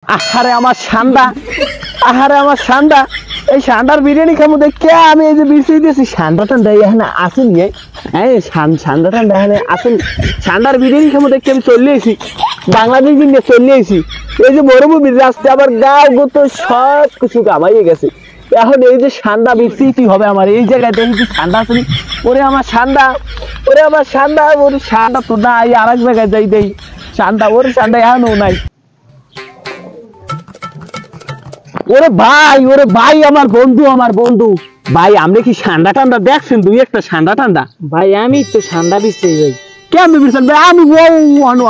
আহারে আমার ঠান্ডা, আহারে আমার ঠান্ডা, এই ঠান্ডার বিরিয়ানি খাবো দেখে আমি এই যে বিছিয়ে দিয়েছি। ঠান্ডা ঠান্ডা এখানে আসেনি, হ্যাঁ ঠান্ডা ঠান্ডা এখানে আসেনি। ঠান্ডার বিরিয়ানি খাবো দেখে আমি চলে এসেছি, বাংলাদেশ নিয়ে চলে এসেছি। এই যে মরুভূমির রাস্তা আবার গাও গোতো সব কিছু কামাইয়ে গেছে। এখন এই যে ঠান্ডা বিচ্ছিতি হবে আমার এই জায়গায় দেখি ঠান্ডা আসেনি। ওরে আমার ঠান্ডা, ওরে আমার ঠান্ডা, ওরে ঠান্ডা তো নাই, আর এক জায়গায় যাই দেই ঠান্ডা, ওরে ঠান্ডা এখনও নাই। ওরে ভাই আমার বন্ধু, আমার বন্ধু ভাই, আমরা কি ঠান্ডা ঠান্ডা দেখছেন? দুই একটা ঠান্ডা ঠান্ডা ভাই আমি তো ঠান্ডা বিছতে ভাই। কেমন বুঝছেন ভাই? আমি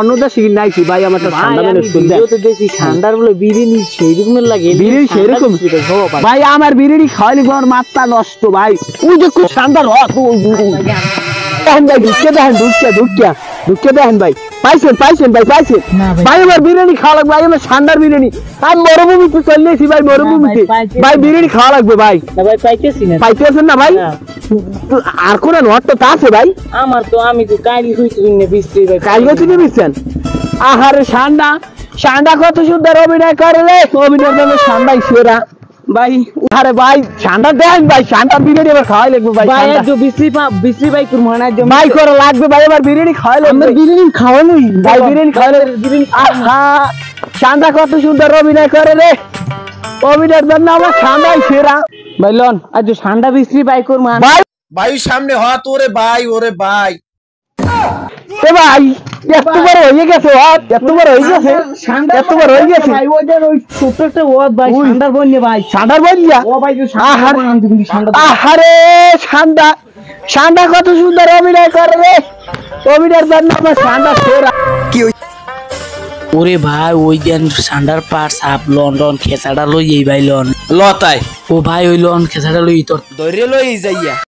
অন্য দেশে নাইছি ভাই, আমার তো ঠান্ডা মেনে শুনতে দেখি ঠান্ডার বলে বিরিয়ানি সেই রকমের লাগে, বিরিয়ানি সেই রকম ভাই। আমার বিরিয়ানি খাওয়ালি আমার মাথা নষ্ট ভাই। ওই যে খুব ঠান্ডা রস, দেখেন ভাই, ঢুকিয়ে দেখেন, ঢুকিয়ে দেখেন ভাই। পাইছেন ভাই, পাইছেন ভাই? আমার বিরিয়ানি খাওয়া লাগবে ভাই, আমার ঠান্ডার বিরিয়ানি। আমি মরুভূমিতে চলে এসেছি ভাই, মরুভূমিতে ভাই বিরিয়ানি খাওয়া লাগবে ভাই। ভাই পাইতেছি না, পাইতেছেন না ভাই? আর কোন নট তো আছে ভাই আমার? তো আমি তো কালি হইতে না বিছতে ভাই, কালকে তুমি বিছেন। আহারে ঠান্ডা, ঠান্ডা কত সুন্দর অভিনয় করে রে, অভিনয় করলে ঠান্ডাই সেরা ভাই। আরে ভাই ঠান্ডা দেন ভাই, ঠান্ডা বিরিয়ানি আবার খাওয়াই লাগবে ভাই। ভাই একটু বিছলি ভাই কুর মনে হয় ভাই করে লাগবে ভাই, আবার বিরিয়ানি খাওয়াই লাগবে। বিরিয়ানি খাওয়ানোই ভাই, বিরিয়ানি খাওয়ালে বিরিয়ানি। আহা ঠান্ডা কত সুন্দর অভিনয় করে রে, অভিনয়ের জন্য আমার ঠান্ডাই সেরা ভাই। লন আজ ঠান্ডা বিছলি ভাই কুর মান ভাই। ভাই সামনে হাত, ওরে ভাই, ওরে ভাই। এ ভাই এতবার হয়ে গেছে, এতবার হয়ে গেছে, এতবার হয়ে গেছে ভাই। ওদের ওই ছোট একটা ওয়াদ ভাই, ঠান্ডার বন্যে ভাই, ঠান্ডার বললিয়া। ও ভাই আহারে ঠান্ডা, ঠান্ডা কত সুন্দর অভিনয় করে রে, অভিনয়ের জন্য আমার ঠান্ডা সেরা। ওরে ভাই ওই দেন ঠান্ডার পার সাপ লন্ডন খেসাটা লই এই ভাই লন লতাই ও ভাই ওই লন খেসাটা লই তোর ধরে লই যাইয়া।